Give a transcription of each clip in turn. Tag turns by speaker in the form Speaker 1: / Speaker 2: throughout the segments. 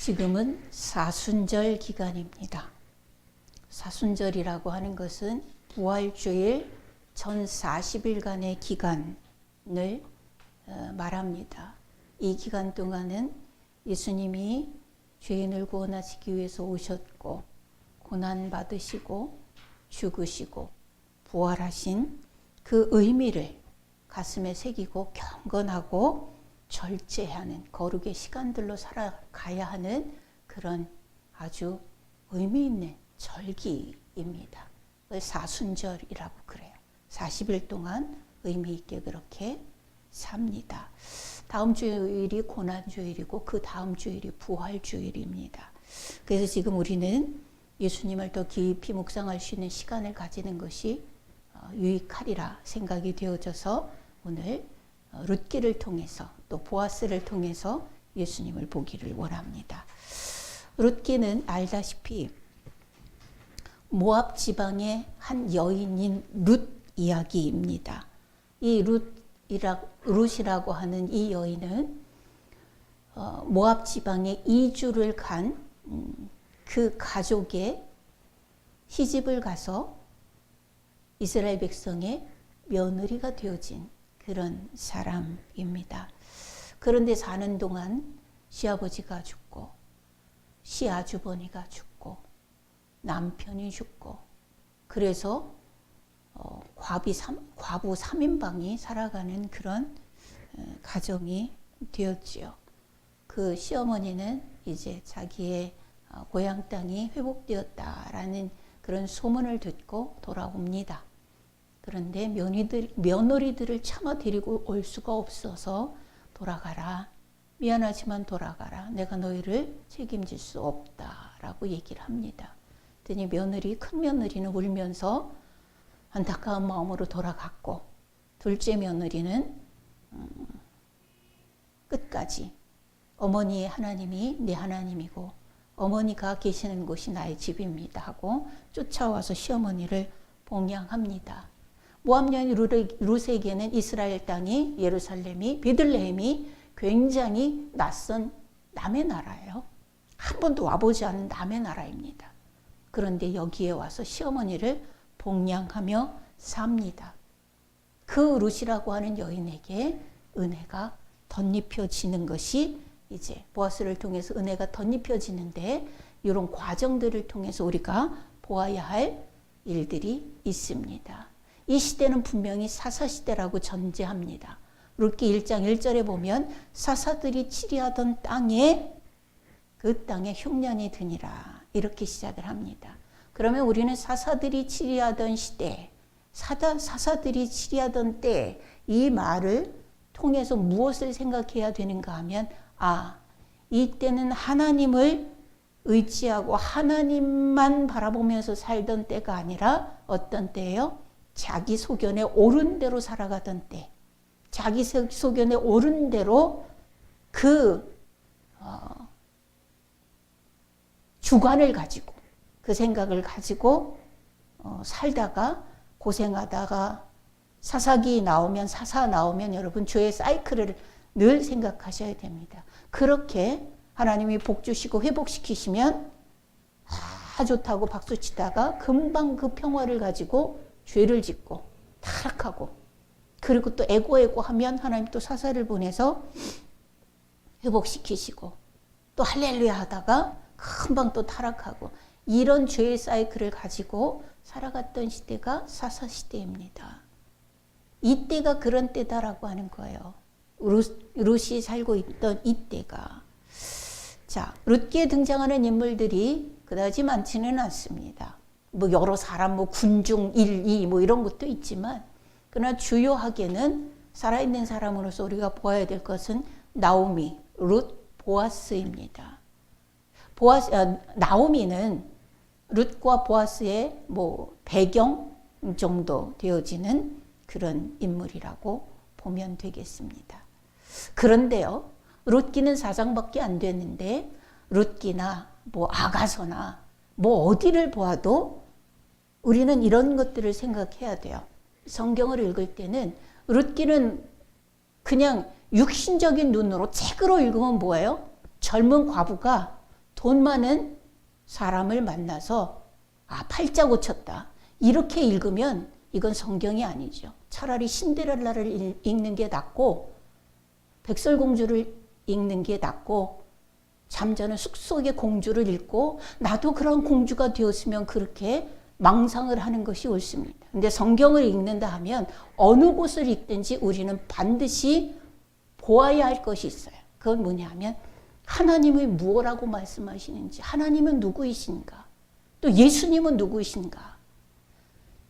Speaker 1: 지금은 사순절 기간입니다. 사순절이라고 하는 것은 부활주일 전 40일간의 기간을 말합니다. 이 기간 동안은 예수님이 죄인을 구원하시기 위해서 오셨고 고난받으시고 죽으시고 부활하신 그 의미를 가슴에 새기고 경건하고 절제하는 거룩의 시간들로 살아가야 하는 그런 아주 의미 있는 절기입니다. 사순절이라고 그래요. 40일 동안 의미 있게 그렇게 삽니다. 다음 주일이 고난주일이고 그 다음 주일이 부활주일입니다. 그래서 지금 우리는 예수님을 더 깊이 묵상할 수 있는 시간을 가지는 것이 유익하리라 생각이 되어져서 오늘 룻기를 통해서 또 보아스를 통해서 예수님을 보기를 원합니다. 룻기는 알다시피 모압 지방의 한 여인인 룻 이야기입니다. 이 룻이라고 하는 이 여인은 모압 지방에 이주를 간 그 가족의 시집을 가서 이스라엘 백성의 며느리가 되어진 그런 사람입니다. 그런데 사는 동안 시아버지가 죽고 시아주버니가 죽고 남편이 죽고 그래서 과부 3인방이 살아가는 그런 가정이 되었지요. 그 시어머니는 이제 자기의 고향 땅이 회복되었다라는 그런 소문을 듣고 돌아옵니다. 그런데 며느리들을 차마 데리고 올 수가 없어서 돌아가라. 미안하지만 돌아가라. 내가 너희를 책임질 수 없다라고 얘기를 합니다. 그랬더니 큰 며느리는 울면서 안타까운 마음으로 돌아갔고 둘째 며느리는 끝까지 어머니의 하나님이 내 하나님이고 어머니가 계시는 곳이 나의 집입니다 하고 쫓아와서 시어머니를 봉양합니다. 모압 여인 룻에게는 이스라엘 땅이 예루살렘이 베들레헴이 굉장히 낯선 남의 나라예요. 한 번도 와보지 않은 남의 나라입니다. 그런데 여기에 와서 시어머니를 봉양하며 삽니다. 그 룻이라고 하는 여인에게 은혜가 덧입혀지는 것이 이제 보아스를 통해서 은혜가 덧입혀지는데 이런 과정들을 통해서 우리가 보아야 할 일들이 있습니다. 이 시대는 분명히 사사시대라고 전제합니다. 룻기 1장 1절에 보면 사사들이 치리하던 땅에 그 땅에 흉년이 드니라 이렇게 시작을 합니다. 그러면 우리는 사사들이 치리하던 시대, 사사들이 치리하던 때 이 말을 통해서 무엇을 생각해야 되는가 하면 이때는 하나님을 의지하고 하나님만 바라보면서 살던 때가 아니라 어떤 때예요? 자기 소견에 옳은 대로 살아가던 때, 자기 소견에 옳은 대로 그 주관을 가지고 그 생각을 가지고 살다가 고생하다가 사사 나오면 여러분 죄의 사이클을 늘 생각하셔야 됩니다. 그렇게 하나님이 복 주시고 회복시키시면 좋다고 박수치다가 금방 그 평화를 가지고 죄를 짓고 타락하고 그리고 또 애고 하면 하나님 또 사사를 보내서 회복시키시고 또 할렐루야 하다가 금방 또 타락하고 이런 죄의 사이클을 가지고 살아갔던 시대가 사사 시대입니다. 이때가 그런 때다라고 하는 거예요. 룻이 살고 있던 이때가. 자, 룻기에 등장하는 인물들이 그다지 많지는 않습니다. 여러 사람, 군중 1, 2 이런 것도 있지만 그러나 주요하게는 살아있는 사람으로서 우리가 보아야 될 것은 나오미, 룻, 보아스입니다. 나오미는 룻과 보아스의 배경 정도 되어지는 그런 인물이라고 보면 되겠습니다. 그런데요, 룻기는 4장밖에 안 되는데 룻기나 아가서나 어디를 보아도 우리는 이런 것들을 생각해야 돼요. 성경을 읽을 때는 룻기는 그냥 육신적인 눈으로 책으로 읽으면 뭐예요? 젊은 과부가 돈 많은 사람을 만나서 팔자 고쳤다. 이렇게 읽으면 이건 성경이 아니죠. 차라리 신데렐라를 읽는 게 낫고 백설공주를 읽는 게 낫고 잠자는 숲속의 공주를 읽고 나도 그런 공주가 되었으면 그렇게 망상을 하는 것이 옳습니다. 근데 성경을 읽는다 하면 어느 곳을 읽든지 우리는 반드시 보아야 할 것이 있어요. 그건 뭐냐 하면 하나님이 무엇라고 말씀하시는지, 하나님은 누구이신가, 또 예수님은 누구이신가.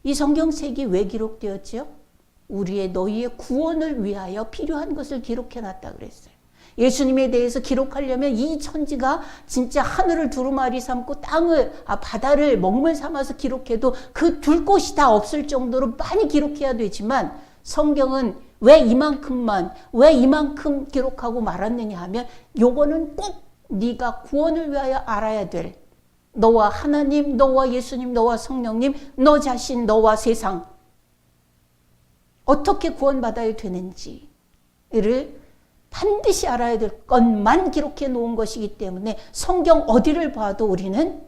Speaker 1: 이 성경책이 왜 기록되었죠? 우리의 너희의 구원을 위하여 필요한 것을 기록해놨다 그랬어요. 예수님에 대해서 기록하려면 이 천지가 진짜 하늘을 두루마리 삼고 바다를 먹물 삼아서 기록해도 그 둘 곳이 다 없을 정도로 많이 기록해야 되지만 성경은 왜 이만큼 기록하고 말았느냐 하면 요거는 꼭 네가 구원을 위하여 알아야 될 너와 하나님, 너와 예수님, 너와 성령님, 너 자신, 너와 세상 어떻게 구원받아야 되는지를 반드시 알아야 될 것만 기록해 놓은 것이기 때문에 성경 어디를 봐도 우리는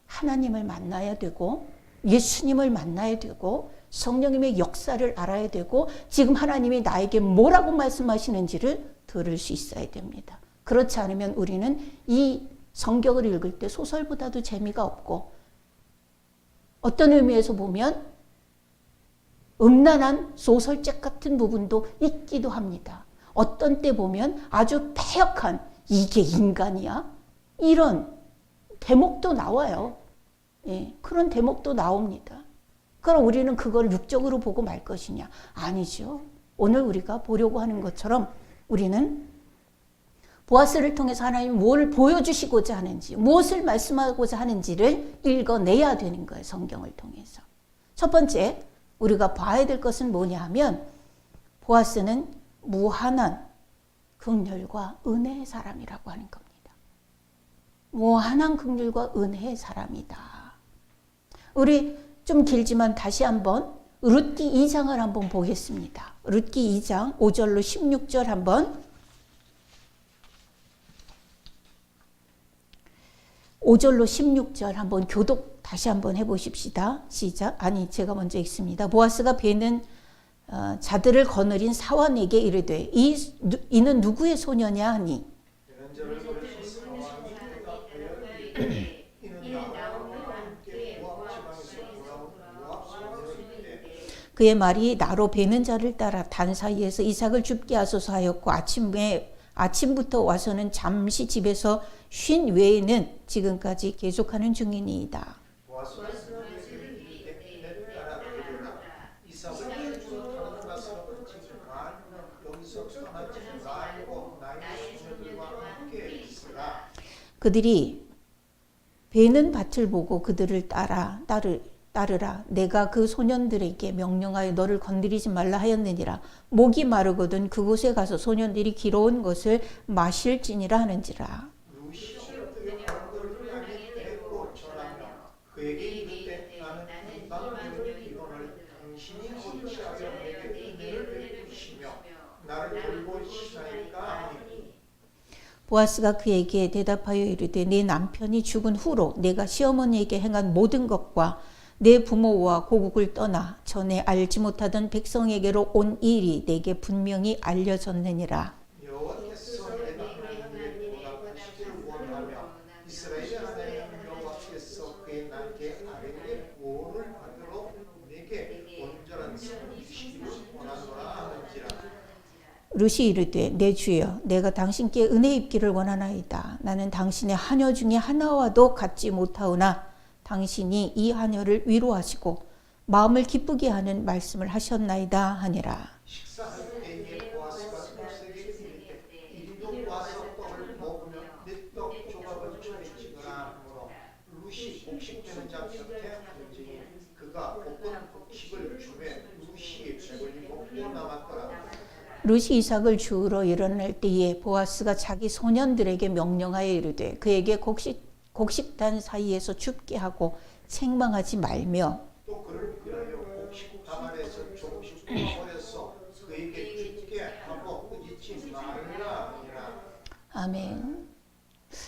Speaker 1: 하나님을 만나야 되고 예수님을 만나야 되고 성령님의 역사를 알아야 되고 지금 하나님이 나에게 뭐라고 말씀하시는지를 들을 수 있어야 됩니다. 그렇지 않으면 우리는 이 성경을 읽을 때 소설보다도 재미가 없고 어떤 의미에서 보면 음란한 소설책 같은 부분도 있기도 합니다. 어떤 때 보면 아주 패역한 이게 인간이야? 이런 대목도 나와요. 예, 그런 대목도 나옵니다. 그럼 우리는 그걸 육적으로 보고 말 것이냐? 아니죠. 오늘 우리가 보려고 하는 것처럼 우리는 보아스를 통해서 하나님이 뭘 보여주시고자 하는지, 무엇을 말씀하고자 하는지를 읽어내야 되는 거예요. 성경을 통해서. 첫 번째, 우리가 봐야 될 것은 뭐냐 하면 보아스는 무한한 긍휼과 은혜의 사람이라고 하는 겁니다. 무한한 긍휼과 은혜의 사람이다. 우리 좀 길지만 다시 한번 룻기 2장을 한번 보겠습니다. 룻기 2장 5절로 16절 한번 5절로 16절 한번 교독 다시 한번 해보십시다. 시작. 제가 먼저 읽습니다. 보아스가 베는 자들을 거느린 사환에게 이르되 이는 누구의 소녀냐 하니 그의 말이 나로 베는 자를 따라 단 사이에서 이삭을 죽게 하소서 하였고 아침부터 와서는 잠시 집에서 쉰 외에는 지금까지 계속하는 중이니이다. 그들이 베는 밭을 보고 그들을 따르라. 내가 그 소년들에게 명령하여 너를 건드리지 말라 하였느니라. 목이 마르거든 그곳에 가서 소년들이 길어온 것을 마실지니라 하는지라. 그에게 이르되 나는 금방 이론을 당신이 어찌하여 내게 은혜를 베푸시며 나를 돌보시나이까 하니 보아스가 그에게 대답하여 이르되 내 남편이 죽은 후로 내가 시어머니에게 행한 모든 것과 내 부모와 고국을 떠나 전에 알지 못하던 백성에게로 온 일이 내게 분명히 알려졌느니라. 여호와께서 내가 하나님께 보답하시기를 원하며 이스라엘의 하나님 여호와께서 그의 날개 아래에 보호를 받으러 내게 온전한 삶을 주시기를 원하노라 하는지라. 룻이 이르되 내 주여 내가 당신께 은혜 입기를 원하나이다. 나는 당신의 하녀 중에 하나와도 같지 못하오나 당신이 이 하녀를 위로하시고 마음을 기쁘게 하는 말씀을 하셨나이다 하니라. 식사할 때에 보아스가 룻에게 이르되 이리로 와서 떡을 먹으며 내 떡 조각을 저에 찍으라 하므로 룻이 곡식되는 자 곁에 앉으니 그가 볶은 곡식을 주매 룻이 배불리 먹고 남았더라. 룻이 이삭을 주우러 일어날 때에 보아스가 자기 소년들에게 명령하여 이르되 그에게 곡식단 사이에서 춥게 하고 책망하지 말며 또 그를 위하여 곡식 가만에서 조금씩 뽑아버려서 그에게 춥게 하고 꾸짖지 말라 하니라. 아멘.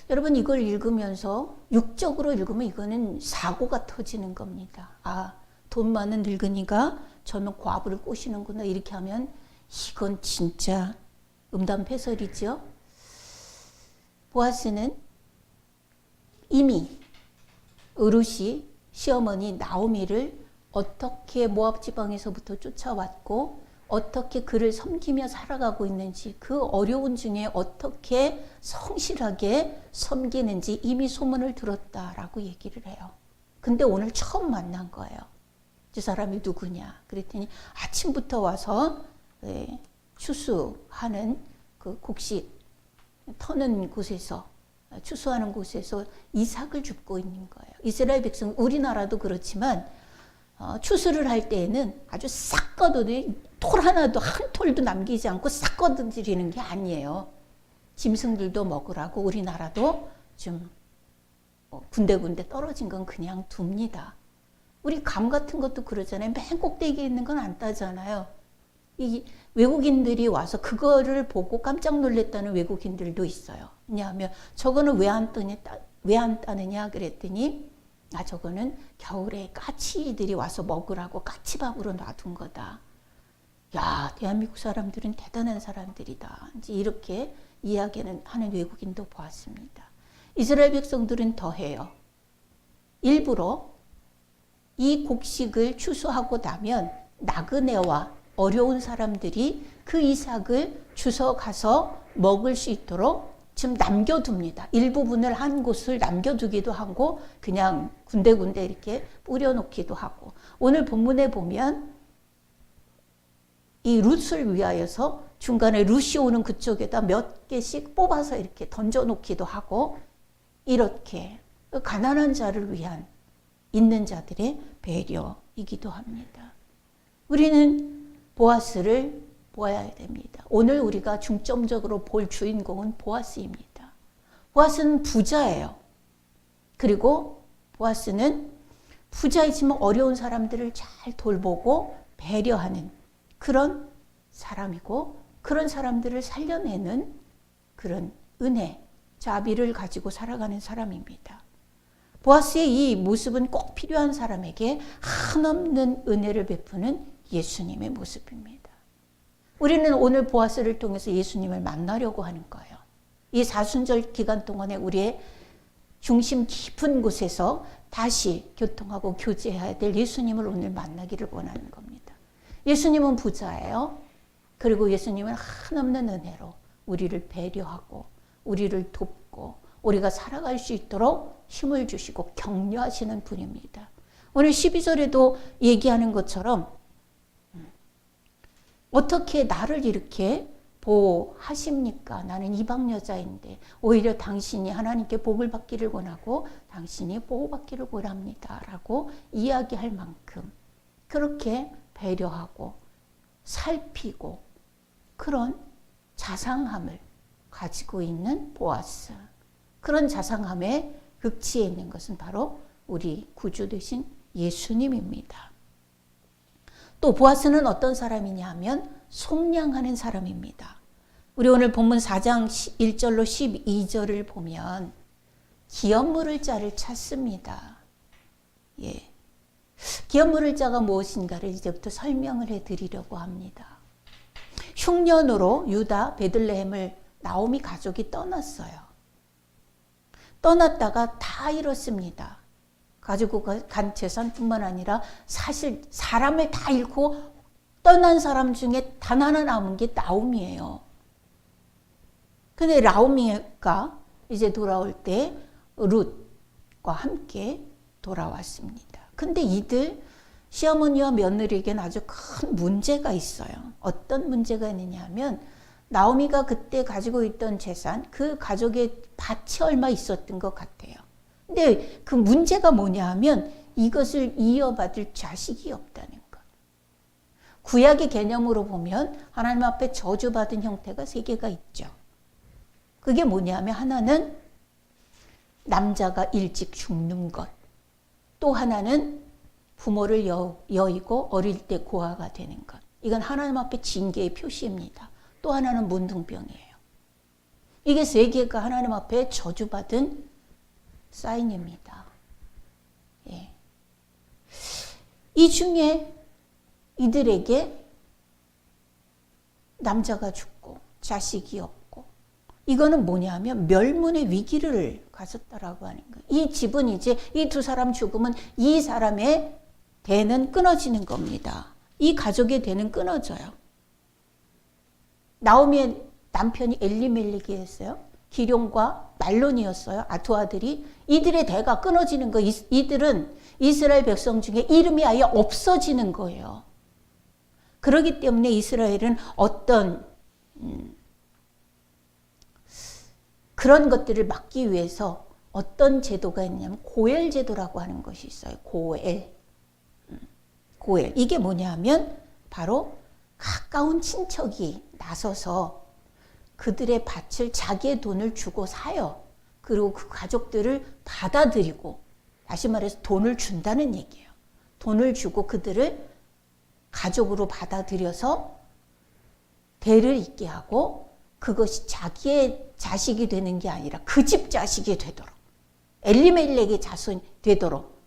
Speaker 1: 여러분 이걸 읽으면서 육적으로 읽으면 이거는 사고가 터지는 겁니다. 아, 돈 많은 늙은이가 젊은 과부를 꼬시는구나 이렇게 하면 이건 진짜 음담패설이죠. 보아스는 이미 르룻이 시어머니 나오미를 어떻게 모압 지방에서부터 쫓아왔고 어떻게 그를 섬기며 살아가고 있는지 그 어려운 중에 어떻게 성실하게 섬기는지 이미 소문을 들었다라고 얘기를 해요. 근데 오늘 처음 만난 거예요. 저 사람이 누구냐 그랬더니 아침부터 와서 추수하는 그 곡식 터는 곳에서 추수하는 곳에서 이삭을 줍고 있는 거예요. 이스라엘 백성, 우리나라도 그렇지만 추수를 할 때에는 아주 싹 걷어내 톨 하나도 한 톨도 남기지 않고 싹 걷어들이는 게 아니에요. 짐승들도 먹으라고 우리나라도 좀 군데군데 떨어진 건 그냥 둡니다. 우리 감 같은 것도 그러잖아요. 맨 꼭대기에 있는 건 안 따잖아요. 이 외국인들이 와서 그거를 보고 깜짝 놀랐다는 외국인들도 있어요. 왜냐하면 저거는 왜 안 따느냐 그랬더니 아 저거는 겨울에 까치들이 와서 먹으라고 까치밥으로 놔둔 거다. 야 대한민국 사람들은 대단한 사람들이다. 이제 이렇게 이야기는 하는 외국인도 보았습니다. 이스라엘 백성들은 더해요. 일부러 이 곡식을 추수하고 나면 나그네와 어려운 사람들이 그 이삭을 주워 가서 먹을 수 있도록 지금 남겨둡니다. 일부분을 한 곳을 남겨두기도 하고 그냥 군데군데 이렇게 뿌려놓기도 하고 오늘 본문에 보면 이 룻을 위하여서 중간에 룻이 오는 그쪽에다 몇 개씩 뽑아서 이렇게 던져놓기도 하고 이렇게 가난한 자를 위한 있는 자들의 배려이기도 합니다. 우리는 보아스를 보아야 됩니다. 오늘 우리가 중점적으로 볼 주인공은 보아스입니다. 보아스는 부자예요. 그리고 보아스는 부자이지만 어려운 사람들을 잘 돌보고 배려하는 그런 사람이고 그런 사람들을 살려내는 그런 은혜, 자비를 가지고 살아가는 사람입니다. 보아스의 이 모습은 꼭 필요한 사람에게 한없는 은혜를 베푸는 예수님의 모습입니다. 우리는 오늘 보아스를 통해서 예수님을 만나려고 하는 거예요. 이 사순절 기간 동안에 우리의 중심 깊은 곳에서 다시 교통하고 교제해야 될 예수님을 오늘 만나기를 원하는 겁니다. 예수님은 부자예요. 그리고 예수님은 한없는 은혜로 우리를 배려하고 우리를 돕고 우리가 살아갈 수 있도록 힘을 주시고 격려하시는 분입니다. 오늘 12절에도 얘기하는 것처럼 어떻게 나를 이렇게 보호하십니까? 나는 이방 여자인데 오히려 당신이 하나님께 복을 받기를 원하고 당신이 보호받기를 원합니다. 라고 이야기할 만큼 그렇게 배려하고 살피고 그런 자상함을 가지고 있는 보아스. 그런 자상함의 극치에 있는 것은 바로 우리 구주 되신 예수님입니다. 또 보아스는 어떤 사람이냐 하면 속량하는 사람입니다. 우리 오늘 본문 4장 1절로 12절을 보면 기업 물을 자를 찾습니다. 예. 기업 물을 자가 무엇인가를 이제부터 설명을 해드리려고 합니다. 흉년으로 유다 베들레헴을 나오미 가족이 떠났어요. 떠났다가 다 잃었습니다. 가지고 간 재산뿐만 아니라 사실 사람을 다 잃고 떠난 사람 중에 단 하나 남은 게 나오미예요. 근데 나오미가 이제 돌아올 때 룻과 함께 돌아왔습니다. 근데 이들 시어머니와 며느리에게는 아주 큰 문제가 있어요. 어떤 문제가 있느냐 하면 나오미가 그때 가지고 있던 재산, 그 가족의 밭이 얼마 있었던 것 같아요. 근데 그 문제가 뭐냐 하면 이것을 이어받을 자식이 없다는 것. 구약의 개념으로 보면 하나님 앞에 저주받은 형태가 3개가 있죠. 그게 뭐냐 하면 하나는 남자가 일찍 죽는 것. 또 하나는 부모를 여의고 어릴 때 고아가 되는 것. 이건 하나님 앞에 징계의 표시입니다. 또 하나는 문둥병이에요. 이게 세계가 하나님 앞에 저주받은 사인입니다. 예. 이 중에 이들에게 남자가 죽고 자식이 없고, 이거는 뭐냐면 멸문의 위기를 가졌다라고 하는 거예요. 이 집은 이제 이 두 사람 죽으면 이 사람의 대는 끊어지는 겁니다. 이 가족의 대는 끊어져요. 나오미의 남편이 엘리멜렉이었어요. 기럯과 말론이었어요. 두 아들이. 이들의 대가 끊어지는 거. 이들은 이스라엘 백성 중에 이름이 아예 없어지는 거예요. 그렇기 때문에 이스라엘은 어떤 그런 것들을 막기 위해서 어떤 제도가 있냐면 고엘 제도라고 하는 것이 있어요. 고엘. 이게 뭐냐면 바로 가까운 친척이 나서서 그들의 밭을 자기의 돈을 주고 사요. 그리고 그 가족들을 받아들이고, 다시 말해서 돈을 준다는 얘기예요. 돈을 주고 그들을 가족으로 받아들여서 대를 잇게 하고, 그것이 자기의 자식이 되는 게 아니라 그 집 자식이 되도록, 엘리멜렉의 자손이 되도록,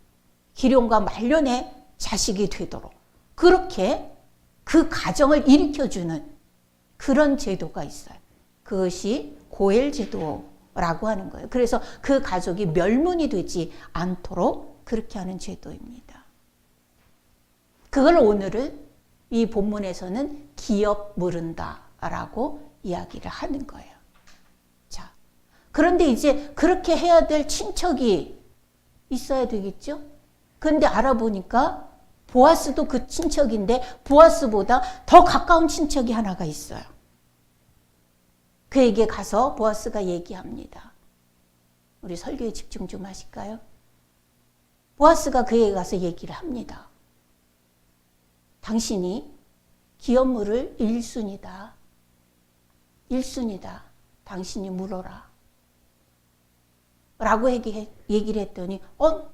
Speaker 1: 기럯과 말론의 자식이 되도록, 그렇게 그 가정을 일으켜주는 그런 제도가 있어요. 그것이 고엘 제도라고 하는 거예요. 그래서 그 가족이 멸문이 되지 않도록 그렇게 하는 제도입니다. 그걸 오늘은 이 본문에서는 기업 물은다라고 이야기를 하는 거예요. 자, 그런데 이제 그렇게 해야 될 친척이 있어야 되겠죠? 그런데 알아보니까 보아스도 그 친척인데 보아스보다 더 가까운 친척이 하나가 있어요. 그에게 가서 보아스가 얘기합니다. 우리 설교에 집중 좀 하실까요? 보아스가 그에게 가서 얘기를 합니다. 당신이 기업 물을 1순이다. 1순이다. 당신이 물어라. 라고 얘기를 했더니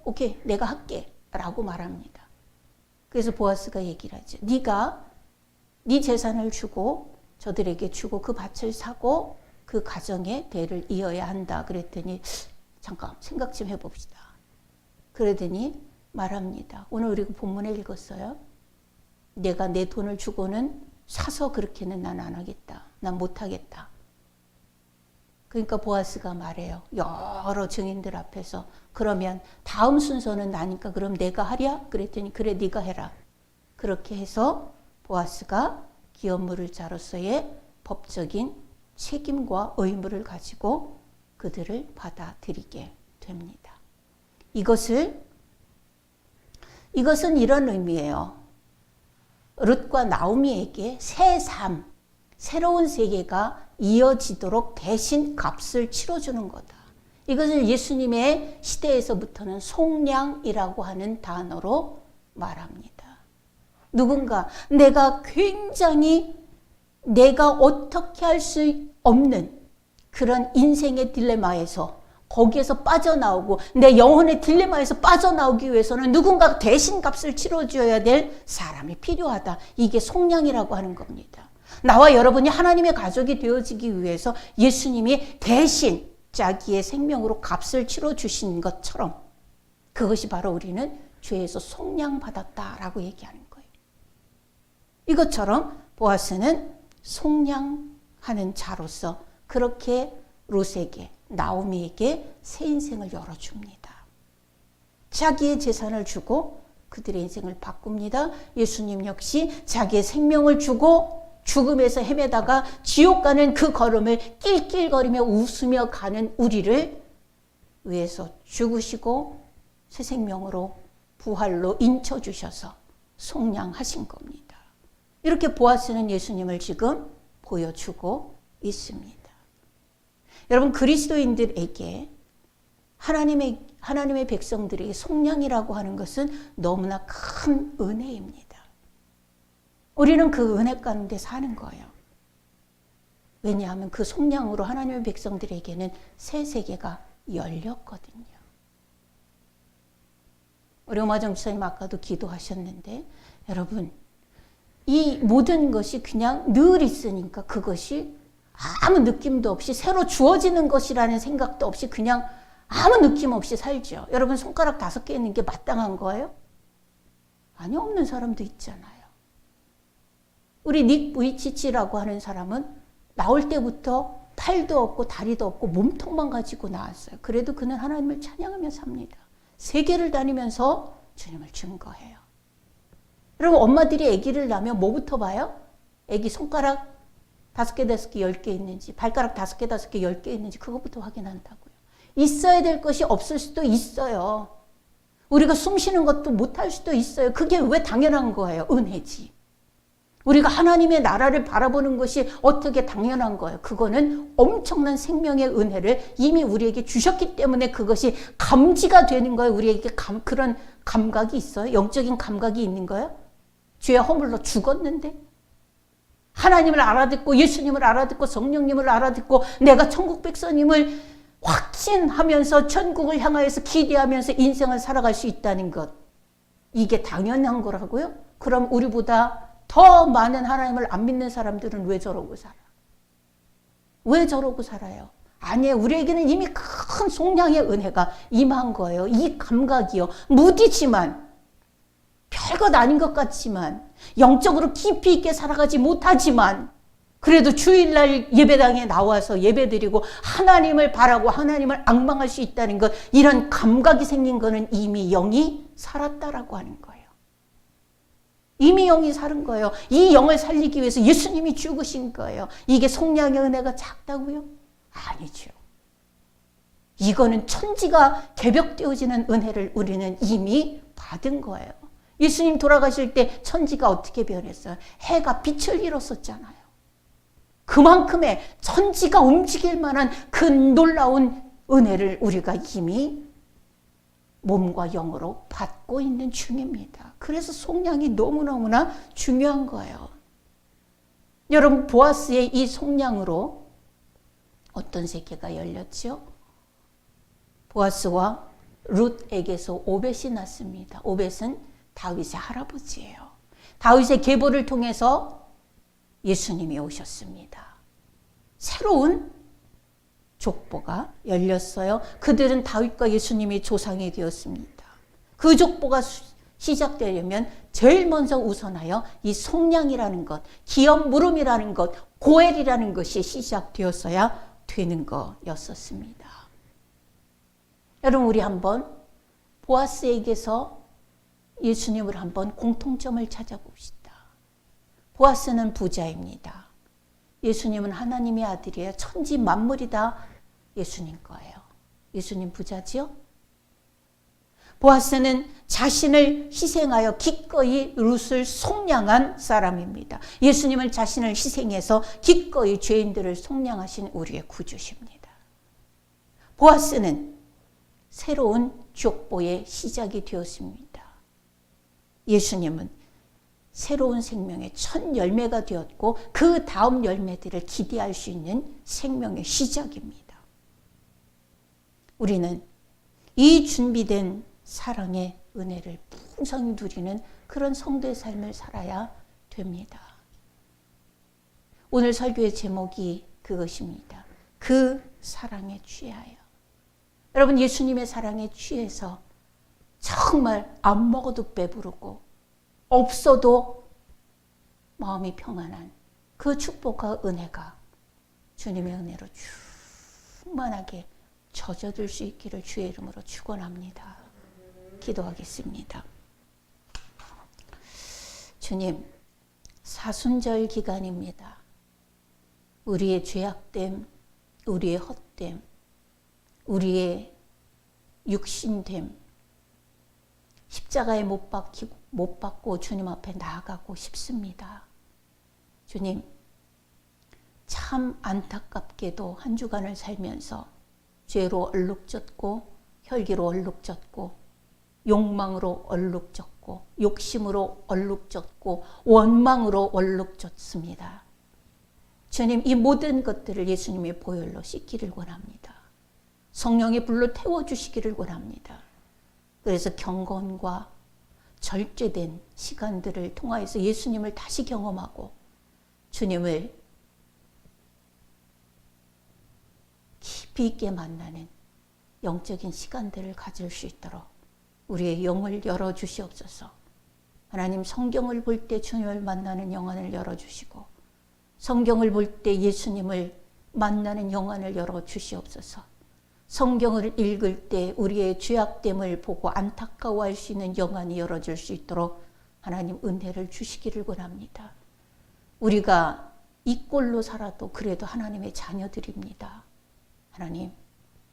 Speaker 1: 오케이, 내가 할게. 라고 말합니다. 그래서 보아스가 얘기를 하죠. 네가 네 재산을 주고 저들에게 주고 그 밭을 사고 그 가정의 대를 이어야 한다. 그랬더니 잠깐 생각 좀 해봅시다. 그러더니 말합니다. 오늘 우리가 본문에 읽었어요. 내가 내 돈을 주고는 사서 그렇게는 난 안 하겠다. 난 못하겠다. 그러니까 보아스가 말해요. 여러 증인들 앞에서. 그러면 다음 순서는 나니까 그럼 내가 하랴? 그랬더니 그래, 네가 해라. 그렇게 해서 보아스가 기업 물을 자로서의 법적인 책임과 의무를 가지고 그들을 받아들이게 됩니다. 이것은 이런 의미예요. 룻과 나오미에게 새 삶, 새로운 세계가 이어지도록 대신 값을 치러주는 거다. 이것을 예수님의 시대에서부터는 속량이라고 하는 단어로 말합니다. 누군가 내가 어떻게 할 수 없는 그런 인생의 딜레마에서 거기에서 빠져나오고 내 영혼의 딜레마에서 빠져나오기 위해서는 누군가 대신 값을 치러줘야 될 사람이 필요하다. 이게 속량이라고 하는 겁니다. 나와 여러분이 하나님의 가족이 되어지기 위해서 예수님이 대신 자기의 생명으로 값을 치러주신 것처럼 그것이 바로 우리는 죄에서 속량받았다라고 얘기하는 거예요. 이것처럼 보아스는 속량하는 자로서 그렇게 룻에게, 나오미에게 새 인생을 열어줍니다. 자기의 재산을 주고 그들의 인생을 바꿉니다. 예수님 역시 자기의 생명을 주고 죽음에서 헤매다가 지옥 가는 그 걸음을 낄낄거리며 웃으며 가는 우리를 위해서 죽으시고 새 생명으로 부활로 인쳐주셔서 속량하신 겁니다. 이렇게 보아스는 예수님을 지금 보여주고 있습니다. 여러분, 그리스도인들에게 하나님의 백성들에게 속량이라고 하는 것은 너무나 큰 은혜입니다. 우리는 그 은혜 가운데 사는 거예요. 왜냐하면 그 속량으로 하나님의 백성들에게는 새 세계가 열렸거든요. 우리 오마정 집사님 아까도 기도하셨는데 여러분, 이 모든 것이 그냥 늘 있으니까 그것이 아무 느낌도 없이 새로 주어지는 것이라는 생각도 없이 그냥 아무 느낌 없이 살죠. 여러분 손가락 5개 있는 게 마땅한 거예요? 아니, 없는 사람도 있잖아요. 우리 닉 부이치치라고 하는 사람은 나올 때부터 팔도 없고 다리도 없고 몸통만 가지고 나왔어요. 그래도 그는 하나님을 찬양하며 삽니다. 세계를 다니면서 주님을 증거해요. 여러분 엄마들이 아기를 낳으면 뭐부터 봐요? 아기 손가락 5개, 5개, 10개 있는지, 발가락 5개, 5개, 10개 있는지 그것부터 확인한다고요. 있어야 될 것이 없을 수도 있어요. 우리가 숨 쉬는 것도 못할 수도 있어요. 그게 왜 당연한 거예요? 은혜지. 우리가 하나님의 나라를 바라보는 것이 어떻게 당연한 거예요? 그거는 엄청난 생명의 은혜를 이미 우리에게 주셨기 때문에 그것이 감지가 되는 거예요. 우리에게 그런 감각이 있어요? 영적인 감각이 있는 거예요? 죄 허물로 죽었는데? 하나님을 알아듣고 예수님을 알아듣고 성령님을 알아듣고 내가 천국 백성님을 확신하면서 천국을 향하여서 기대하면서 인생을 살아갈 수 있다는 것. 이게 당연한 거라고요? 그럼 우리보다 더 많은 하나님을 안 믿는 사람들은 왜 저러고 살아? 왜 저러고 살아요? 아니에요. 우리에게는 이미 큰 속량의 은혜가 임한 거예요. 이 감각이요. 무디지만 별것 아닌 것 같지만 영적으로 깊이 있게 살아가지 못하지만 그래도 주일날 예배당에 나와서 예배드리고 하나님을 바라고 하나님을 앙망할 수 있다는 것, 이런 감각이 생긴 거는 이미 영이 살았다라고 하는 거예요. 이미 영이 살은 거예요. 이 영을 살리기 위해서 예수님이 죽으신 거예요. 이게 속량의 은혜가 작다고요? 아니죠. 이거는 천지가 개벽되어지는 은혜를 우리는 이미 받은 거예요. 예수님 돌아가실 때 천지가 어떻게 변했어요? 해가 빛을 잃었었잖아요. 그만큼의 천지가 움직일 만한 그 놀라운 은혜를 우리가 이미 몸과 영으로 받고 있는 중입니다. 그래서 속량이 너무너무나 중요한 거예요. 여러분 보아스의 이 속량으로 어떤 세계가 열렸죠? 보아스와 룻에게서 오벳이 났습니다. 오벳은 다윗의 할아버지예요. 다윗의 계보를 통해서 예수님이 오셨습니다. 새로운 족보가 열렸어요. 그들은 다윗과 예수님이 조상이 되었습니다. 그 족보가 시작되려면 제일 먼저 우선하여 이 속량이라는 것, 기업 물음이라는 것, 고엘이라는 것이 시작되었어야 되는 거였었습니다. 여러분 우리 한번 보아스에게서 예수님을 한번 공통점을 찾아봅시다. 보아스는 부자입니다. 예수님은 하나님의 아들이에요. 천지 만물이 다 예수님 거예요. 예수님 부자지요? 보아스는 자신을 희생하여 기꺼이 룻을 속량한 사람입니다. 예수님은 자신을 희생해서 기꺼이 죄인들을 속량하신 우리의 구주십니다. 보아스는 새로운 족보의 시작이 되었습니다. 예수님은 새로운 생명의 첫 열매가 되었고 그 다음 열매들을 기대할 수 있는 생명의 시작입니다. 우리는 이 준비된 사랑의 은혜를 풍성히 누리는 그런 성도의 삶을 살아야 됩니다. 오늘 설교의 제목이 그것입니다. 그 사랑에 취하여. 여러분 예수님의 사랑에 취해서 정말 안 먹어도 배부르고 없어도 마음이 평안한 그 축복과 은혜가 주님의 은혜로 충만하게 젖어들 수 있기를 주의 이름으로 축원합니다. 기도하겠습니다. 주님, 사순절 기간입니다. 우리의 죄악됨, 우리의 헛됨, 우리의 육신됨, 십자가에 못 박고 주님 앞에 나아가고 싶습니다. 주님, 참 안타깝게도 한 주간을 살면서 죄로 얼룩졌고 혈기로 얼룩졌고 욕망으로 얼룩졌고 욕심으로 얼룩졌고 원망으로 얼룩졌습니다. 주님, 이 모든 것들을 예수님의 보혈로 씻기를 원합니다. 성령의 불로 태워주시기를 원합니다. 그래서 경건과 절제된 시간들을 통하여서 예수님을 다시 경험하고 주님을 깊이 있게 만나는 영적인 시간들을 가질 수 있도록 우리의 영을 열어주시옵소서. 하나님, 성경을 볼 때 주님을 만나는 영안을 열어주시고 성경을 볼 때 예수님을 만나는 영안을 열어주시옵소서. 성경을 읽을 때 우리의 죄악됨을 보고 안타까워할 수 있는 영안이 열어질 수 있도록 하나님 은혜를 주시기를 원합니다. 우리가 이 꼴로 살아도 그래도 하나님의 자녀들입니다. 하나님,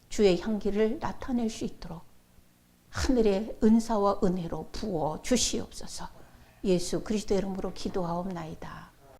Speaker 1: 주의 향기를 나타낼 수 있도록 하늘의 은사와 은혜로 부어 주시옵소서. 예수 그리스도 이름으로 기도하옵나이다.